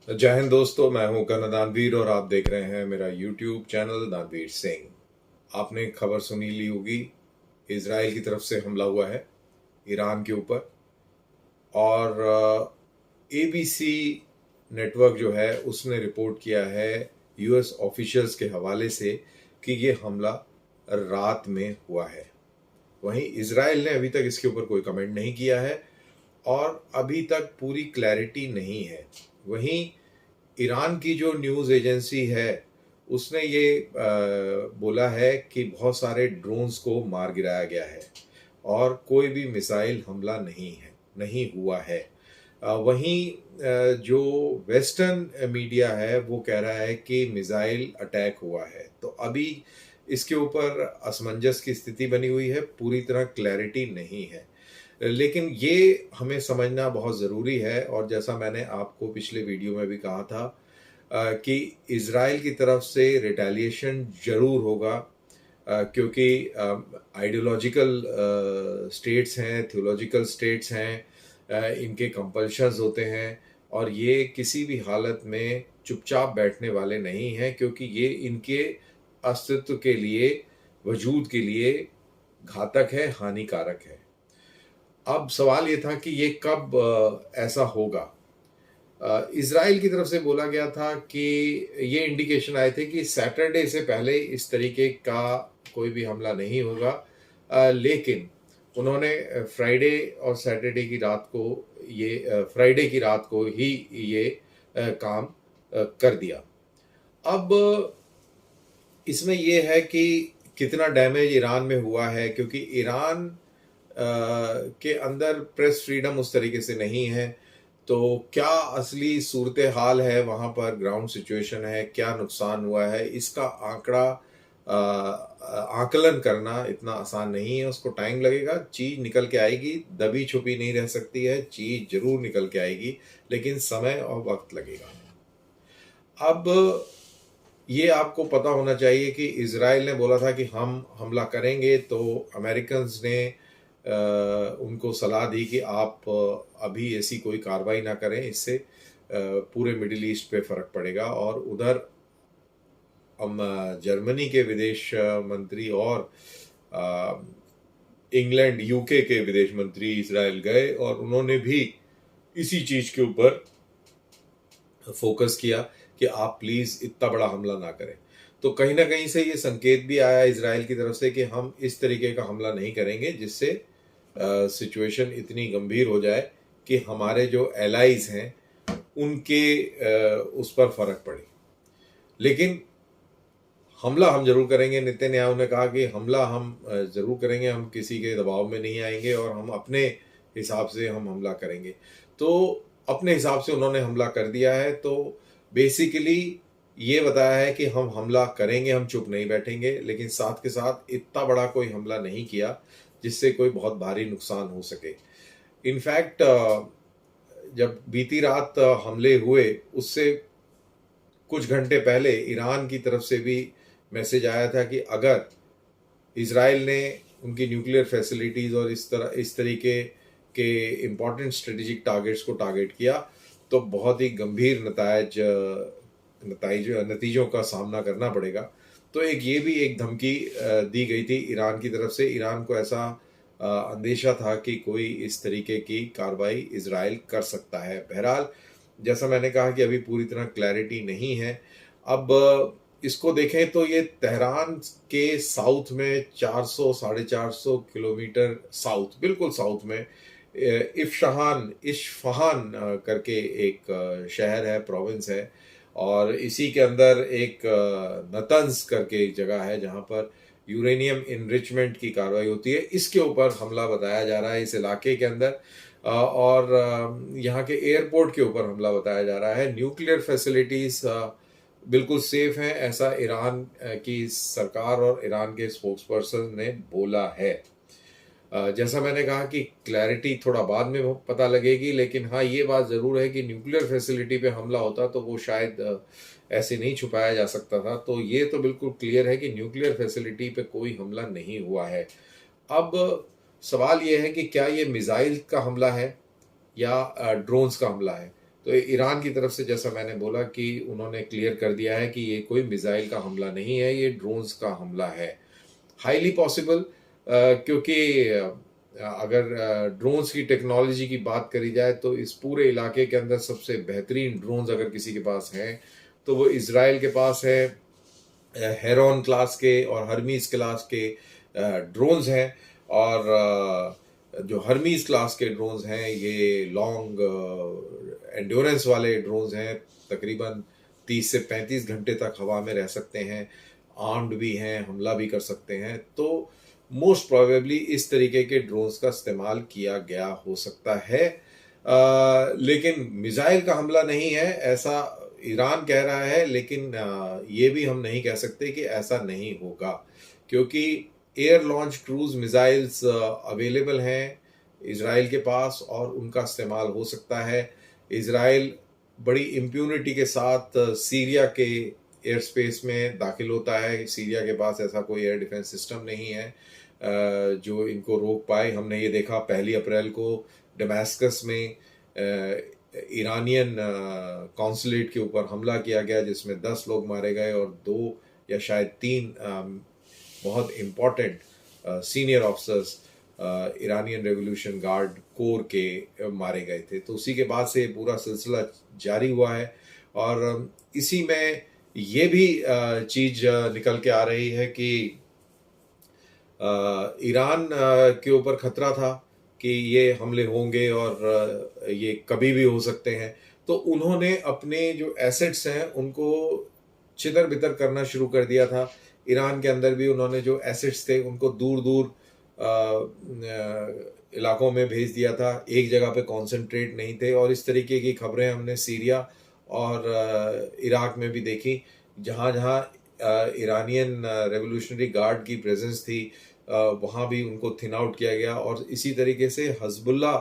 जय हिंद दोस्तों, मैं हूं कर्ण दानवीर और आप देख रहे हैं मेरा यूट्यूब चैनल दानवीर सिंह। आपने खबर सुनी ली होगी, इजराइल की तरफ से हमला हुआ है ईरान के ऊपर। और एबीसी नेटवर्क जो है उसने रिपोर्ट किया है यूएस ऑफिशियल्स के हवाले से कि ये हमला रात में हुआ है। वहीं इजराइल ने अभी तक इसके ऊपर कोई कमेंट नहीं किया है और अभी तक पूरी क्लैरिटी नहीं है। वहीं ईरान की जो न्यूज़ एजेंसी है उसने ये बोला है कि बहुत सारे ड्रोन्स को मार गिराया गया है और कोई भी मिसाइल हमला नहीं हुआ है। वहीं जो वेस्टर्न मीडिया है वो कह रहा है कि मिसाइल अटैक हुआ है। तो अभी इसके ऊपर असमंजस की स्थिति बनी हुई है, पूरी तरह क्लैरिटी नहीं है। लेकिन ये हमें समझना बहुत ज़रूरी है और जैसा मैंने आपको पिछले वीडियो में भी कहा था कि इज़राइल की तरफ से रिटेलिएशन ज़रूर होगा, क्योंकि आइडियोलॉजिकल स्टेट्स हैं, थियोलॉजिकल स्टेट्स हैं, इनके कंपल्शंस होते हैं और ये किसी भी हालत में चुपचाप बैठने वाले नहीं हैं, क्योंकि ये इनके अस्तित्व के लिए, वजूद के लिए घातक है, हानिकारक है। अब सवाल ये था कि ये कब ऐसा होगा। इज़राइल की तरफ से बोला गया था कि ये इंडिकेशन आए थे कि सैटरडे से पहले इस तरीके का कोई भी हमला नहीं होगा। लेकिन उन्होंने फ्राइडे और सैटरडे की रात को फ्राइडे की रात को ही ये काम कर दिया। अब इसमें ये है कि कितना डैमेज ईरान में हुआ है, क्योंकि ईरान के अंदर प्रेस फ्रीडम उस तरीके से नहीं है। तो क्या असली सूरत हाल है वहाँ पर, ग्राउंड सिचुएशन है, क्या नुकसान हुआ है, इसका आकलन करना इतना आसान नहीं है। उसको टाइम लगेगा, चीज़ निकल के आएगी, दबी छुपी नहीं रह सकती है, चीज़ जरूर निकल के आएगी, लेकिन समय और वक्त लगेगा। अब ये आपको पता होना चाहिए कि इज़राइल ने बोला था कि हम हमला करेंगे, तो अमेरिकन्स ने उनको सलाह दी कि आप अभी ऐसी कोई कार्रवाई ना करें, इससे पूरे मिडिल ईस्ट पे फर्क पड़ेगा। और उधर जर्मनी के विदेश मंत्री और इंग्लैंड, यूके के विदेश मंत्री इज़राइल गए और उन्होंने भी इसी चीज़ के ऊपर फोकस किया कि आप प्लीज़ इतना बड़ा हमला ना करें। तो कहीं ना कहीं से ये संकेत भी आया इज़राइल की तरफ से कि हम इस तरीके का हमला नहीं करेंगे जिससे सिचुएशन इतनी गंभीर हो जाए कि हमारे जो एलाइज हैं उनके उस पर फर्क पड़े। लेकिन हमला हम जरूर करेंगे। नेतन्याहू ने कहा कि हमला हम जरूर करेंगे, हम किसी के दबाव में नहीं आएंगे और हम अपने हिसाब से हम हमला करेंगे। तो अपने हिसाब से उन्होंने हमला कर दिया है। तो बेसिकली ये बताया है कि हम हमला करेंगे, हम चुप नहीं बैठेंगे, लेकिन साथ के साथ इतना बड़ा कोई हमला नहीं किया जिससे कोई बहुत भारी नुकसान हो सके। इनफैक्ट जब बीती रात हमले हुए उससे कुछ घंटे पहले ईरान की तरफ से भी मैसेज आया था कि अगर इज़राइल ने उनकी न्यूक्लियर फैसिलिटीज़ और इस तरीके के इम्पॉर्टेंट स्ट्रेटेजिक टारगेट्स को टारगेट किया तो बहुत ही गंभीर नतीजों का सामना करना पड़ेगा। तो ये भी एक धमकी दी गई थी ईरान की तरफ से। ईरान को ऐसा अंदेशा था कि कोई इस तरीके की कार्रवाई इज़राइल कर सकता है। बहरहाल, जैसा मैंने कहा कि अभी पूरी तरह क्लैरिटी नहीं है। अब इसको देखें तो ये तेहरान के साउथ में 400 साढ़े 400 किलोमीटर साउथ, बिल्कुल साउथ में इस्फहान करके एक शहर है, प्रोविंस है, और इसी के अंदर एक नतंज करके एक जगह है जहाँ पर यूरेनियम इनरिचमेंट की कार्रवाई होती है। इसके ऊपर हमला बताया जा रहा है, इस इलाके के अंदर। और यहाँ के एयरपोर्ट के ऊपर हमला बताया जा रहा है। न्यूक्लियर फैसिलिटीज़ बिल्कुल सेफ हैं, ऐसा ईरान की सरकार और ईरान के स्पोक्स पर्सन ने बोला है। जैसा मैंने कहा कि क्लैरिटी थोड़ा बाद में पता लगेगी, लेकिन हाँ, ये बात ज़रूर है कि न्यूक्लियर फैसिलिटी पे हमला होता तो वो शायद ऐसे नहीं छुपाया जा सकता था। तो ये तो बिल्कुल क्लियर है कि न्यूक्लियर फैसिलिटी पे कोई हमला नहीं हुआ है। अब सवाल ये है कि क्या ये मिसाइल का हमला है या ड्रोन्स का हमला है। तो ईरान की तरफ से जैसा मैंने बोला कि उन्होंने क्लियर कर दिया है कि ये कोई मिसाइल का हमला नहीं है, ये ड्रोन्स का हमला है। हाईली पॉसिबल, क्योंकि अगर ड्रोन्स की टेक्नोलॉजी की बात करी जाए तो इस पूरे इलाके के अंदर सबसे बेहतरीन ड्रोन्स अगर किसी के पास हैं तो वो इसराइल के पास है। हेरॉन क्लास के और हर्मीज क्लास के ड्रोन्स हैं, और जो हर्मीज क्लास के ड्रोन्स हैं ये लॉन्ग एंड्योरेंस वाले ड्रोन्स हैं, तकरीबन 30 से 35 घंटे तक हवा में रह सकते हैं, आर्म्ड भी हैं, हमला भी कर सकते हैं। तो मोस्ट प्रोबेबली इस तरीके के ड्रोन्स का इस्तेमाल किया गया हो सकता है, लेकिन मिसाइल का हमला नहीं है ऐसा ईरान कह रहा है। लेकिन ये भी हम नहीं कह सकते कि ऐसा नहीं होगा, क्योंकि air launch cruise missiles available हैं इजराइल के पास और उनका इस्तेमाल हो सकता है। इजराइल बड़ी इम्प्यूनिटी के साथ सीरिया के एयर स्पेस में दाखिल होता है। सीरिया के पास ऐसा कोई एयर डिफेंस सिस्टम नहीं है जो इनको रोक पाए। हमने ये देखा 1 अप्रैल को डमास्कस में ईरानियन कॉन्सुलेट के ऊपर हमला किया गया, जिसमें 10 लोग मारे गए और 2 या शायद 3 बहुत important senior officers Iranian revolution guard core के मारे गए थे। तो उसी के बाद से पूरा सिलसिला जारी हुआ है, और इसी में ये भी चीज निकल के आ रही है कि ईरान के ऊपर खतरा था कि ये हमले होंगे और ये कभी भी हो सकते हैं। तो उन्होंने अपने जो एसेट्स हैं उनको छितर बितर करना शुरू कर दिया था। ईरान के अंदर भी उन्होंने जो एसेट्स थे उनको दूर दूर इलाकों में भेज दिया था, एक जगह पे कॉन्सेंट्रेट नहीं थे। और इस तरीके की खबरें हमने सीरिया और इराक में भी देखी, जहाँ जहाँ ईरानियन रेवोल्यूशनरी गार्ड की प्रेजेंस थी वहाँ भी उनको थिन आउट किया गया। और इसी तरीके से हजबुल्ला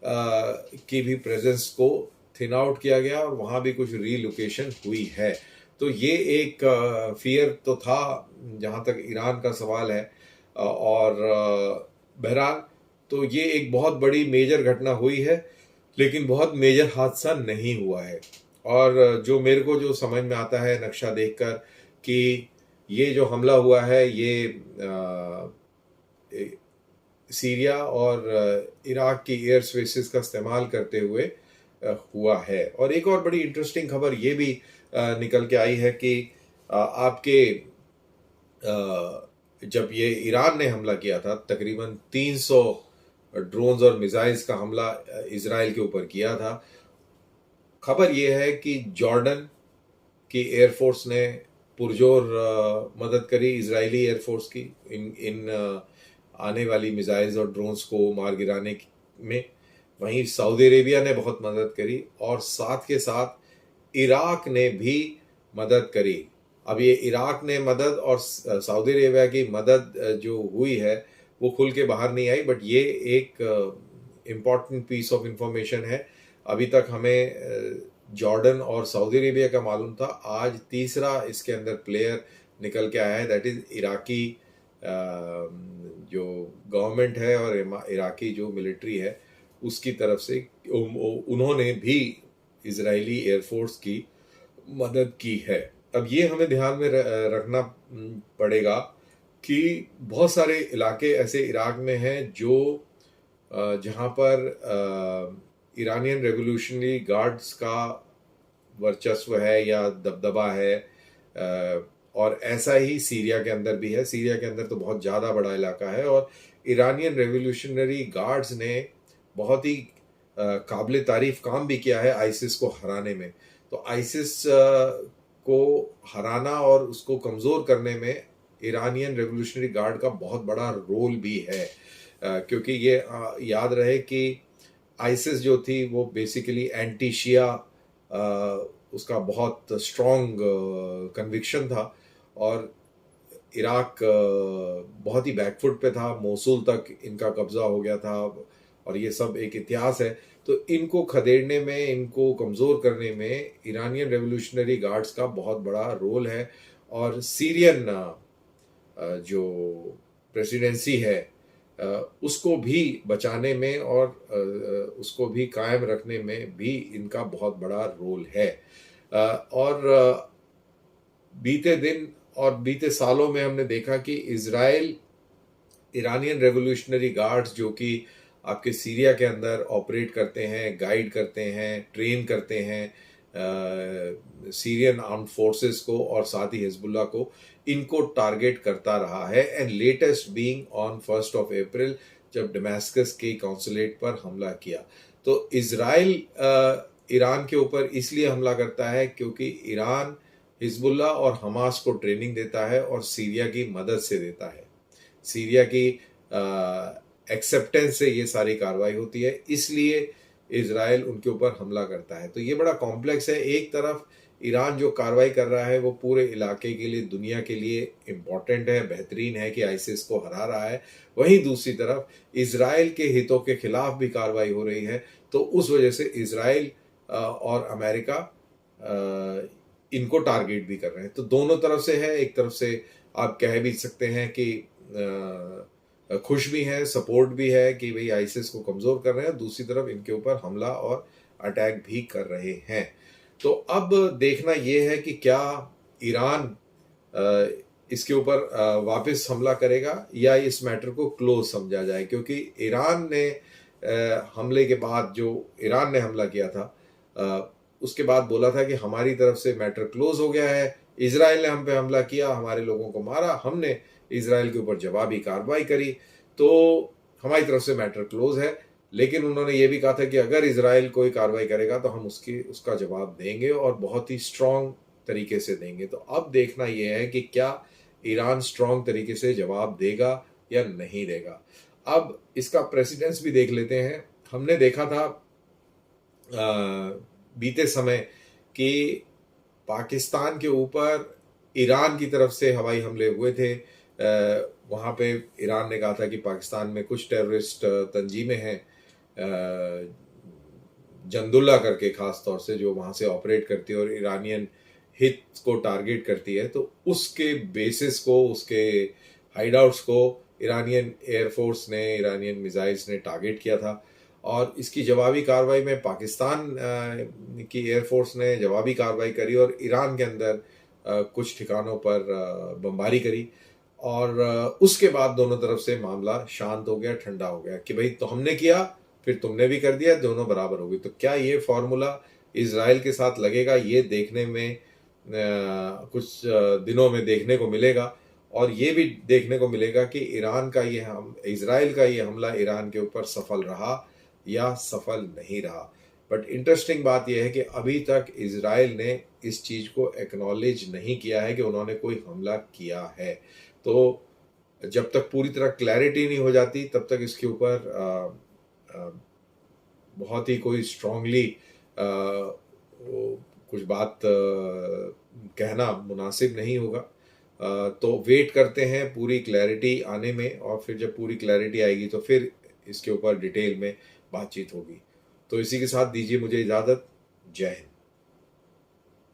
की भी प्रेजेंस को थिन आउट किया गया और वहाँ भी कुछ रीलोकेशन हुई है। तो ये एक फियर तो था जहाँ तक ईरान का सवाल है। और बहरहाल तो ये एक बहुत बड़ी मेजर घटना हुई है, लेकिन बहुत मेजर हादसा नहीं हुआ है। और जो मेरे को जो समझ में आता है नक्शा देखकर कि ये जो हमला हुआ है ये सीरिया और इराक की एयर स्पेसेस का इस्तेमाल करते हुए हुआ है। और एक और बड़ी इंटरेस्टिंग खबर ये भी निकल के आई है कि आपके जब ये ईरान ने हमला किया था, तकरीबन 300 ड्रोन्स और मिसाइल्स का हमला इजराइल के ऊपर किया था। खबर ये है कि जॉर्डन की एयरफोर्स ने पुरजोर मदद करी इजरायली एयरफोर्स की इन आने वाली मिसाइल्स और ड्रोन्स को मार गिराने में। वहीं सऊदी अरेबिया ने बहुत मदद करी और साथ के साथ इराक ने भी मदद करी। अब ये इराक ने मदद और सऊदी अरेबिया की मदद जो हुई है वो खुल के बाहर नहीं आई, बट ये एक इम्पॉर्टेंट पीस ऑफ इंफॉर्मेशन है। अभी तक हमें जॉर्डन और सऊदी अरेबिया का मालूम था, आज तीसरा इसके अंदर प्लेयर निकल के आया है, दैट इज इराकी जो गवर्नमेंट है और इराकी जो मिलिट्री है उसकी तरफ से उन्होंने भी इजरायली एयरफोर्स की मदद की है। अब ये हमें ध्यान में रखना पड़ेगा कि बहुत सारे इलाके ऐसे इराक में हैं जो जहाँ पर ईरानियन रेवोल्यूशनरी गार्ड्स का वर्चस्व है या दबदबा है, और ऐसा ही सीरिया के अंदर भी है। सीरिया के अंदर तो बहुत ज़्यादा बड़ा इलाका है और ईरानियन रेवोल्यूशनरी गार्ड्स ने बहुत ही काबिल तारीफ काम भी किया है आईसिस को हराने में। तो आईसिस को हराना और उसको कमज़ोर करने में ईरानियन रेवोल्यूशनरी गार्ड का बहुत बड़ा रोल भी है, क्योंकि ये याद रहे कि आईसिस जो थी वो बेसिकली एंटी शिया उसका बहुत स्ट्रॉन्ग कन्विक्शन था और इराक बहुत ही बैकफुट पे था, मोसुल तक इनका कब्जा हो गया था और ये सब एक इतिहास है। तो इनको खदेड़ने में, इनको कमज़ोर करने में ईरानियन रेवोल्यूशनरी गार्ड्स का बहुत बड़ा रोल है। और सीरियन जो प्रेसिडेंसी है उसको भी बचाने में और उसको भी कायम रखने में भी इनका बहुत बड़ा रोल है। और बीते दिन और बीते सालों में हमने देखा कि इजराइल ईरानियन रेवोल्यूशनरी गार्ड्स जो कि आपके सीरिया के अंदर ऑपरेट करते हैं, गाइड करते हैं, ट्रेन करते हैं सीरियन आर्म्ड फोर्सेस को और साथ ही हिजबुल्लाह को, इनको टारगेट करता रहा है। एंड लेटेस्ट बीइंग ऑन 1 अप्रैल जब डमास्कस के कॉन्सुलेट पर हमला किया। तो इजराइल ईरान के ऊपर इसलिए हमला करता है क्योंकि ईरान हिजबुल्लाह और हमास को ट्रेनिंग देता है और सीरिया की मदद से देता है। सीरिया की एक्सेप्टेंस से ये सारी कार्रवाई होती है, इसलिए इजराइल उनके ऊपर हमला करता है। तो ये बड़ा कॉम्प्लेक्स है। एक तरफ ईरान जो कार्रवाई कर रहा है वो पूरे इलाके के लिए, दुनिया के लिए इम्पॉर्टेंट है, बेहतरीन है कि आईसिस को हरा रहा है। वहीं दूसरी तरफ इजराइल के हितों के खिलाफ भी कार्रवाई हो रही है। तो उस वजह से इजराइल और अमेरिका इनको टारगेट भी कर रहे हैं। तो दोनों तरफ से है। एक तरफ से आप कह भी सकते हैं कि खुश भी हैं, सपोर्ट भी है कि भाई आईसिस को कमजोर कर रहे हैं, दूसरी तरफ इनके ऊपर हमला और अटैक भी कर रहे हैं। तो अब देखना यह है कि क्या ईरान इसके ऊपर वापस हमला करेगा या इस मैटर को क्लोज समझा जाए, क्योंकि ईरान ने हमले के बाद जो ईरान ने हमला किया था उसके बाद बोला था कि हमारी तरफ से मैटर क्लोज हो गया है, इजराइल ने हम पे हमला किया, हमारे लोगों को मारा, हमने इजराइल के ऊपर जवाबी कार्रवाई करी, तो हमारी तरफ से मैटर क्लोज है। लेकिन उन्होंने ये भी कहा था कि अगर इजराइल कोई कार्रवाई करेगा तो हम उसका जवाब देंगे और बहुत ही स्ट्रांग तरीके से देंगे। तो अब देखना यह है कि क्या ईरान स्ट्रांग तरीके से जवाब देगा या नहीं देगा। अब इसका प्रेसिडेंस भी देख लेते हैं। हमने देखा था बीते समय कि पाकिस्तान के ऊपर ईरान की तरफ से हवाई हमले हुए थे। वहाँ पे ईरान ने कहा था कि पाकिस्तान में कुछ टेररिस्ट तंजीमें हैं, जंदुल्ला करके खास तौर से, जो वहाँ से ऑपरेट करती है और ईरानियन हित को टारगेट करती है। तो उसके बेसिस को, उसके हाइडआउट्स को ईरानियन एयरफोर्स ने, ईरानियन मिसाइल्स ने टारगेट किया था और इसकी जवाबी कार्रवाई में पाकिस्तान की एयरफोर्स ने जवाबी कार्रवाई करी और ईरान के अंदर कुछ ठिकानों पर बमबारी करी। और उसके बाद दोनों तरफ से मामला शांत हो गया, ठंडा हो गया कि भाई तो हमने किया, फिर तुमने भी कर दिया, दोनों बराबर हो गई। तो क्या ये फॉर्मूला इजराइल के साथ लगेगा, ये देखने में कुछ दिनों में देखने को मिलेगा। और ये भी देखने को मिलेगा कि इजराइल का ये हमला ईरान के ऊपर सफल रहा या सफल नहीं रहा। बट इंटरेस्टिंग बात यह है कि अभी तक इजराइल ने इस चीज को एक्नॉलेज नहीं किया है कि उन्होंने कोई हमला किया है। तो जब तक पूरी तरह क्लैरिटी नहीं हो जाती तब तक इसके ऊपर बहुत ही कोई स्ट्रांगली कुछ बात कहना मुनासिब नहीं होगा। तो वेट करते हैं पूरी क्लैरिटी आने में, और फिर जब पूरी क्लैरिटी आएगी तो फिर इसके ऊपर डिटेल में बातचीत होगी। तो इसी के साथ दीजिए मुझे इजाज़त। जय हिंद।